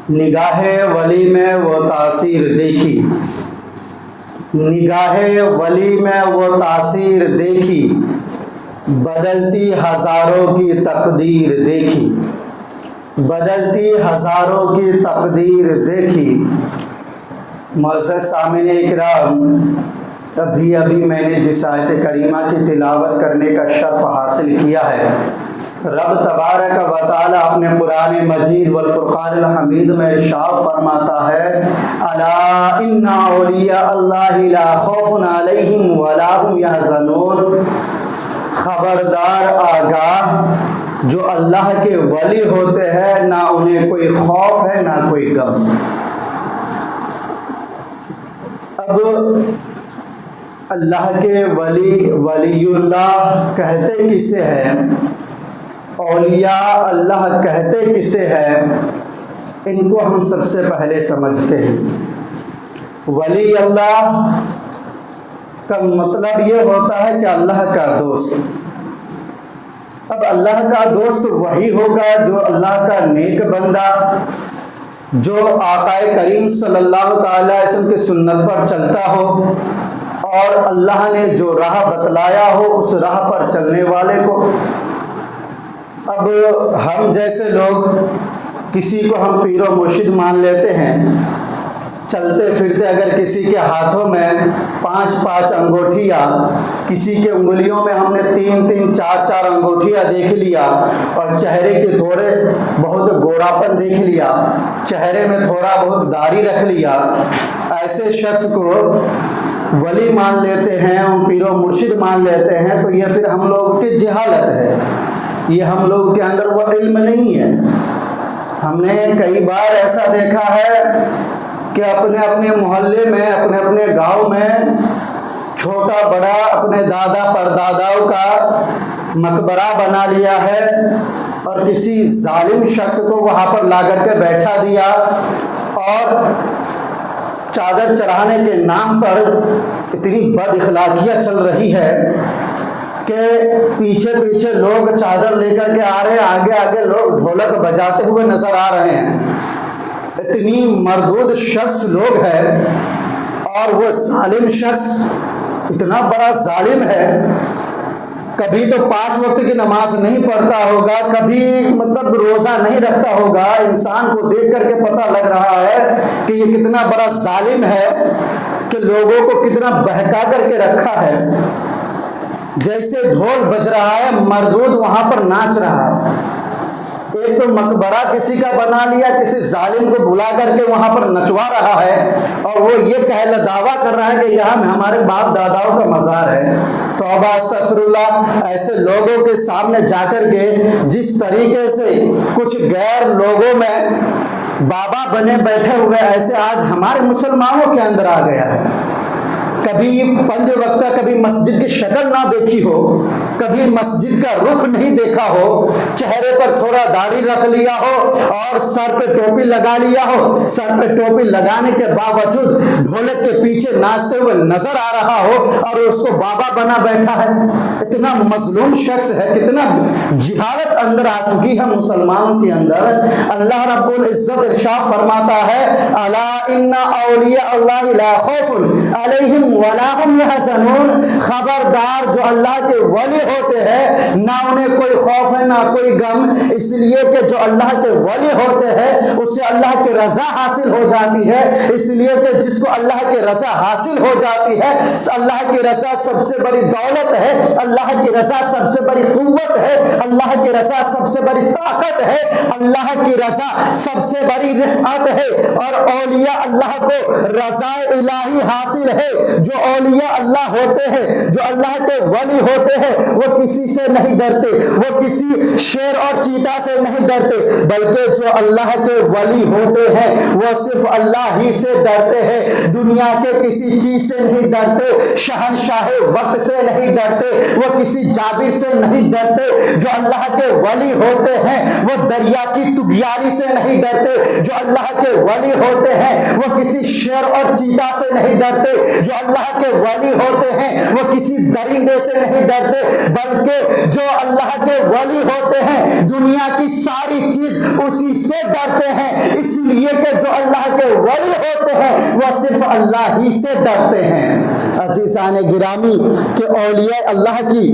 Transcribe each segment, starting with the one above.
نگاہ ولی میں وہ تاثیر دیکھی، نگاہ ولی میں وہ تاثیر دیکھی، بدلتی ہزاروں کی تقدیر دیکھی، بدلتی ہزاروں کی تقدیر دیکھی۔ معزز سامعین اکرام، ابھی میں نے جس آیت کریمہ کی تلاوت کرنے کا شرف حاصل کیا ہے، رب تبارک و تعالیٰ اپنے قرآن مجید والفرقان الحمید میں ارشاد فرماتا ہے، الا ان اولیاء اللہ لا خوف علیہم ولا هم یحزنون، خبردار آگاہ، جو اللہ کے ولی ہوتے ہیں نہ انہیں کوئی خوف ہے نہ کوئی غم۔ اب اللہ کے ولی اللہ کہتے کسے ہیں، اولیاء اللہ کہتے کسے ہیں، ان کو ہم سب سے پہلے سمجھتے ہیں۔ ولی اللہ کا مطلب یہ ہوتا ہے کہ اللہ کا دوست۔ اب اللہ کا دوست وہی ہوگا جو اللہ کا نیک بندہ، جو آقا کریم صلی اللہ تعالی علیہ وسلم کی سنت پر چلتا ہو اور اللہ نے جو راہ بتلایا ہو اس راہ پر چلنے والے کو۔ اب ہم جیسے لوگ کسی کو ہم پیر و مرشد مان لیتے ہیں، چلتے پھرتے اگر کسی کے ہاتھوں میں 5 انگوٹھیاں، کسی کے انگلیوں میں ہم نے 3 4 انگوٹھیاں دیکھ لیا اور چہرے کے تھوڑے بہت گوراپن دیکھ لیا، چہرے میں تھوڑا بہت داڑھی رکھ لیا، ایسے شخص کو ولی مان لیتے ہیں، پیر و مرشد مان لیتے ہیں، تو یہ پھر ہم لوگوں کی جہالت ہے، یہ ہم لوگ کے اندر وہ علم نہیں ہے۔ ہم نے کئی بار ایسا دیکھا ہے کہ اپنے محلے میں، اپنے گاؤں میں چھوٹا بڑا اپنے دادا پرداداؤں کا مقبرہ بنا لیا ہے اور کسی ظالم شخص کو وہاں پر لا کر کے بیٹھا دیا اور چادر چڑھانے کے نام پر اتنی بد اخلاقیاں چل رہی ہے کہ پیچھے لوگ چادر لے کر کے آ رہے ہیں، آگے لوگ ڈھولک بجاتے ہوئے نظر آ رہے ہیں۔ اتنی مردود شخص لوگ ہیں اور وہ ظالم شخص اتنا بڑا ظالم ہے، کبھی تو 5 وقت کی نماز نہیں پڑھتا ہوگا، کبھی روزہ نہیں رکھتا ہوگا۔ انسان کو دیکھ کر کے پتہ لگ رہا ہے کہ یہ کتنا بڑا ظالم ہے کہ لوگوں کو کتنا بہکا کر کے رکھا ہے۔ جیسے ڈھول بج رہا ہے، مردود وہاں پر ناچ رہا ہے۔ ایک تو مقبرہ کسی کا بنا لیا، کسی ظالم کو بلا کر کے وہاں پر نچوا رہا ہے اور وہ یہ دعویٰ کر رہا ہے کہ یہاں ہمارے باپ داداؤں کا مزار ہے۔ توبہ استغفر اللہ، ایسے لوگوں کے سامنے جا کر کے جس طریقے سے کچھ غیر لوگوں میں بابا بنے بیٹھے ہوئے، ایسے آج ہمارے مسلمانوں کے اندر آ گیا ہے۔ کبھی 5 وقت کبھی مسجد کی شکل نہ دیکھی ہو، کبھی مسجد کا رخ نہیں دیکھا ہو، چہرے پر تھوڑا داڑھی رکھ لیا ہو اور سر پہ ٹوپی لگا لیا ہو، سر پہ ٹوپی لگانے کے باوجود ڈھولک کے پیچھے ناچتے ہوئے نظر آ رہا ہو اور اس کو بابا بنا بیٹھا ہے۔ اتنا مظلوم شخص ہے، کتنا جہالت اندر آ چکی ہے مسلمانوں کے اندر۔ اللہ رب العزت ارشاد فرماتا ہے، الا ان اولیاء اللہ لا خوف علیہم ولا هم یحزنون، خبردار جو اللہ کے ولی ہوتے ہیں نہ انہیں کوئی خوف ہے نہ کوئی غم، اس لیے کہ جو اللہ کے ولی ہوتے ہیں اسے اللہ کی رضا حاصل ہو جاتی ہے، اس لیے کہ جس کو اللہ کی رضا حاصل ہو جاتی ہے، اللہ کی رضا سب سے بڑی دولت ہے، اللہ کی رضا سب سے بڑی قوت ہے، اللہ کی رضا سب سے بڑی طاقت ہے، اللہ کی رضا سب سے بڑی رفعت ہے۔ اور اولیاء اللہ کو رضا الہی حاصل ہے۔ جو اولیاء اللہ ہوتے ہیں، جو اللہ کے ولی ہوتے ہیں، وہ کسی سے نہیں ڈرتے، وہ کسی شیر اور چیتا سے نہیں ڈرتے، بلکہ جو اللہ کے ولی ہوتے ہیں وہ صرف اللہ ہی سے ڈرتے ہیں، دنیا کے کسی چیز سے نہیں ڈرتے، شہنشاہ وقت سے نہیں ڈرتے، وہ وہ کسی جابر سے نہیں ڈرتے، جو اللہ کے ولی ہوتے ہیں وہ دریا کی طغیانی سے نہیں ڈرتے، جو اللہ کے ولی ہوتے ہیں وہ کسی شیر اور چیتا سے نہیں ڈرتے، جو اللہ کے ولی ہوتے ہیں وہ کسی درندے سے نہیں ڈرتے، بلکہ جو اللہ کے ولی ہوتے ہیں دنیا کی ساری چیز اسی سے ڈرتے ہیں، اس لیے کہ جو اللہ کے ولی ہوتے ہیں وہ صرف اللہ ہی سے ڈرتے ہیں۔ عزیزان گرامی کہ اولیاء اللہ کی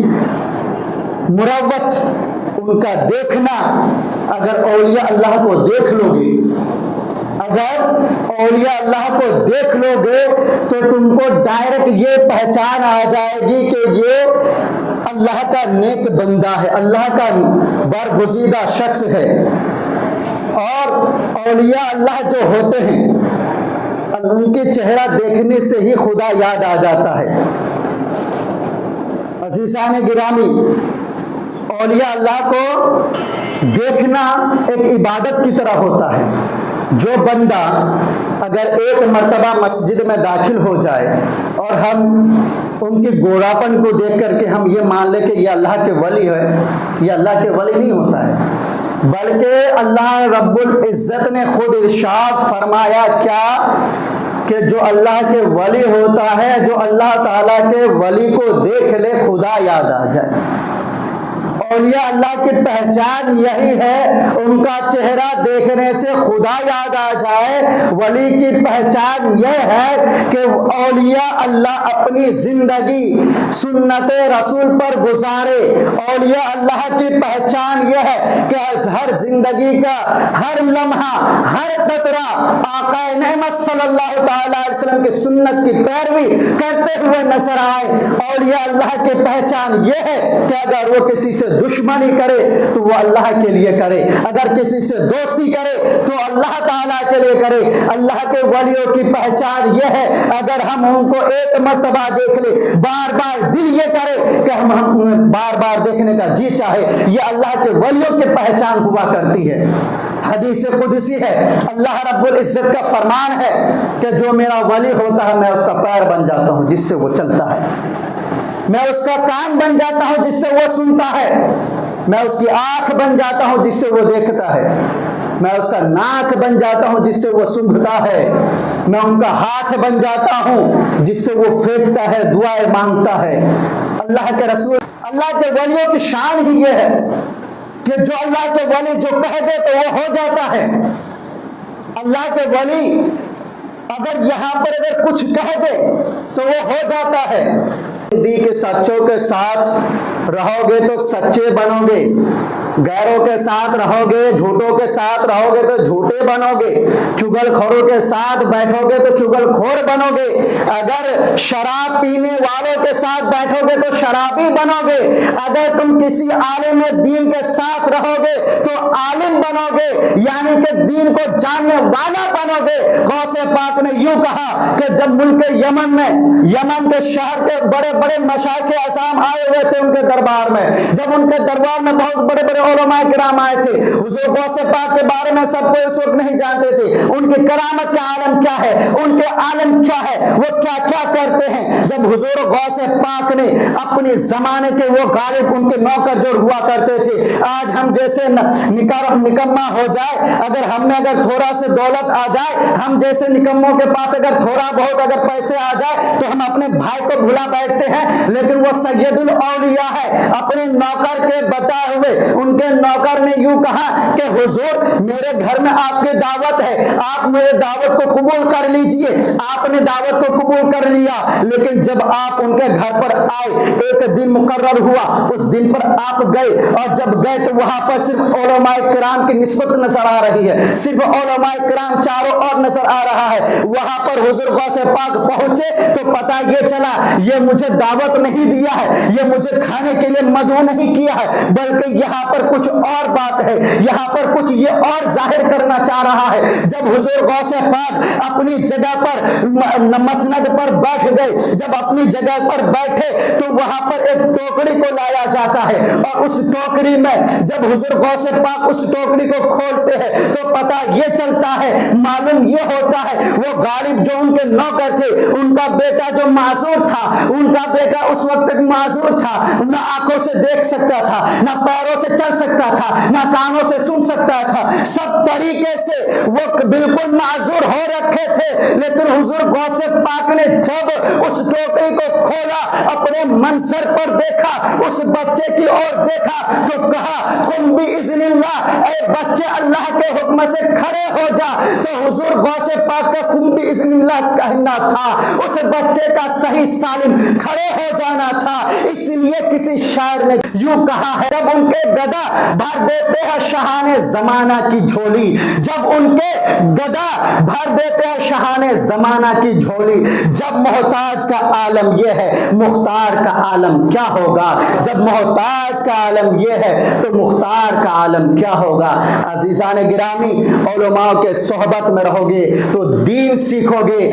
مروت، ان کا دیکھنا، اگر اولیاء اللہ کو دیکھ لو گے، اگر اولیاء اللہ کو دیکھ لو گے تو تم کو ڈائریکٹ یہ پہچان آ جائے گی کہ یہ اللہ کا نیک بندہ ہے، اللہ کا برگزیدہ شخص ہے۔ اور اولیاء اللہ جو ہوتے ہیں ان کے چہرہ دیکھنے سے ہی خدا یاد آ جاتا ہے۔ عزیزان گرامی، اولیاء اللہ کو دیکھنا ایک عبادت کی طرح ہوتا ہے۔ جو بندہ اگر ایک مرتبہ مسجد میں داخل ہو جائے اور ہم ان کی گوراپن کو دیکھ کر کے ہم یہ مان لیں کہ یہ اللہ کے ولی ہے، یہ اللہ کے ولی نہیں ہوتا ہے، بلکہ اللہ رب العزت نے خود ارشاد فرمایا کیا کہ جو اللہ کے ولی ہوتا ہے، جو اللہ تعالیٰ کے ولی کو دیکھ لے خدا یاد آ جائے۔ اولیاء اللہ کی پہچان یہی ہے، ان کا چہرہ دیکھنے سے خدا یاد آ جائے۔ ولی کی پہچان یہ ہے کہ اولیاء اللہ اپنی زندگی سنت رسول پر گزارے۔ اولیاء اللہ کی پہچان یہ ہے کہ ہر زندگی کا ہر لمحہ، ہر قطرہ آقا نعمت صلی اللہ تعالی علیہ وسلم کی سنت کی پیروی کرتے ہوئے نظر آئے۔ اولیاء اللہ کی پہچان یہ ہے کہ اگر وہ کسی سے دشمنی کرے تو وہ اللہ کے لیے کرے، اگر کسی سے دوستی کرے تو اللہ تعالیٰ کے لیے کرے۔ اللہ کے ولیوں کی پہچان یہ ہے اگر ہم ان کو ایک مرتبہ دیکھ لیں، بار بار دل یہ کرے کہ ہم بار بار دیکھنے کا جی چاہے، یہ اللہ کے ولیوں کی پہچان ہوا کرتی ہے۔ حدیث قدسی ہے، اللہ رب العزت کا فرمان ہے کہ جو میرا ولی ہوتا ہے میں اس کا پیر بن جاتا ہوں جس سے وہ چلتا ہے، میں اس کا کان بن جاتا ہوں جس سے وہ سنتا ہے، میں اس کی آنکھ بن جاتا ہوں جس سے وہ دیکھتا ہے، میں اس کا ناک بن جاتا ہوں جس سے وہ سونگھتا ہے، میں ان کا ہاتھ بن جاتا ہوں جس سے وہ پھینکتا ہے، دعائیں مانگتا ہے۔ اللہ کے رسول، اللہ کے ولیوں کی شان ہی یہ ہے کہ جو اللہ کے ولی جو کہہ دے تو وہ ہو جاتا ہے۔ اللہ کے ولی اگر یہاں پر اگر کچھ کہہ دے تو وہ ہو جاتا ہے۔ دی کے سچوں کے ساتھ رہو گے تو سچے بنو گے، غیروں کے ساتھ رہو گے، جھوٹوں کے ساتھ رہو گے تو جھوٹے بنو گے، چگل خوروں کے ساتھ بیٹھو گے تو چگل خور بنو گے، اگر شراب پینے والوں کے ساتھ بیٹھو گے تو شرابی بنو گے، اگر تم کسی عالم دین کے ساتھ رہو گے تو عالم بنو گے، یعنی کہ دین کو جاننے والا بنو گے۔ غوث پاک نے یوں کہا کہ جب ملک یمن میں، یمن کے شہر کے بڑے بڑے مشائخ اعظام آئے ہوئے تھے ان کے دربار میں، جب ان کے دربار میں بہت بڑے بڑے علماء کرام آئے تھے، حضور غوث پاک کے بارے میں سب کوئی اس وقت نہیں جانتے تھے، ان کی کرامت کا عالم کیا ہے، ان کے عالم کیا ہے، وہ کیا کیا کرتے ہیں۔ جب حضور غوث پاک نے اپنے زمانے کے وہ غالب ان کے نوکر جو ہوا کرتے تھے، آج ہم جیسے نکما ہو جائے، اگر ہم نے اگر تھوڑا سے دولت آ جائے، ہم جیسے نکموں کے پاس اگر تھوڑا بہت اگر پیسے آ جائے تو ہم اپنے بھائی کو بھلا بیٹھتے ہیں، لیکن وہ سید الاولیاء ہے، اپنے نوکر کے بتائے ہوئے ان کے نوکر نے یوں کہا کہ حضور میرے گھر میں آپ کی دعوت ہے، آپ میرے دعوت کو قبول کر لیجئے۔ آپ نے دعوت کو قبول کر لیا، لیکن جب آپ ان کے گھر پر آئے، ایک دن مقرر ہوا، اس دن پر آپ گئے، اور جب گئے تو وہاں پر صرف علماء کرام کی نسبت نظر آ رہی ہے، صرف علماء کرام چاروں اور نظر آ رہا ہے۔ وہاں پر حضور غوث پاک پہنچے تو پتہ یہ چلا یہ مجھے دعوت نہیں دیا ہے، یہ مجھے کھانے کے لیے مدعو نہیں کیا ہے، بلکہ یہاں پر کچھ اور بات ہے، یہاں پر کچھ یہ اور ظاہر کرنا چاہ رہا ہے۔ جب حضور غوث پاک اپنی جگہ پر مسند پر بیٹھ گئے، جب اپنی جگہ پر بیٹھے تو وہاں پر ایک ٹوکری کو لایا جاتا ہے، اور اس ٹوکری میں جب حضور غوث پاک اس ٹوکری کو کھولتے ہیں تو پتہ یہ چلتا ہے، معلوم معلوم یہ ہوتا ہے وہ غالب جو ان کے نوکر تھے، ان کا بیٹا جو معذور تھا، ان کا بیٹا اس وقت تک معذور تھا، نہ آنکھوں سے دیکھ سکتا تھا، نہ پیروں سے چل سکتا تھا، نہ کانوں سے سن سکتا تھا، سب طریقے سے وہ بالکل معذور ہو رکھے تھے، لیکن حضور غوث پاک نے جب اس ٹوکری کو کھولا، اپنے منظر پر دیکھا، اس بچے کی اور دیکھا تو کہا قم باذن اللہ، اے بچے اللہ کے حکم سے کھڑے ہو جا۔ تو حضور غوث پاک کا قم باذن اللہ کہنا تھا، اس بچے کا صحیح سالم کھڑے ہو جانا تھا۔ اس لیے کسی شاعر نے یوں کہا ہے، جب ان کے گدا بھر دیتے ہیں شاہان زمانہ کی جھولی، جب ان کے گدا بھر دیتے ہیں شاہان زمانہ کی جھولی، جب محتاج کا عالم یہ ہے مختار کا عالم کیا ہوگا؟ جب محتاج کا عالم یہ ہے تو مختار کا عالم کیا ہوگا؟ عزیزان گرامی، علماء کے صحبت میں رہو گے تو دین سیکھو گے۔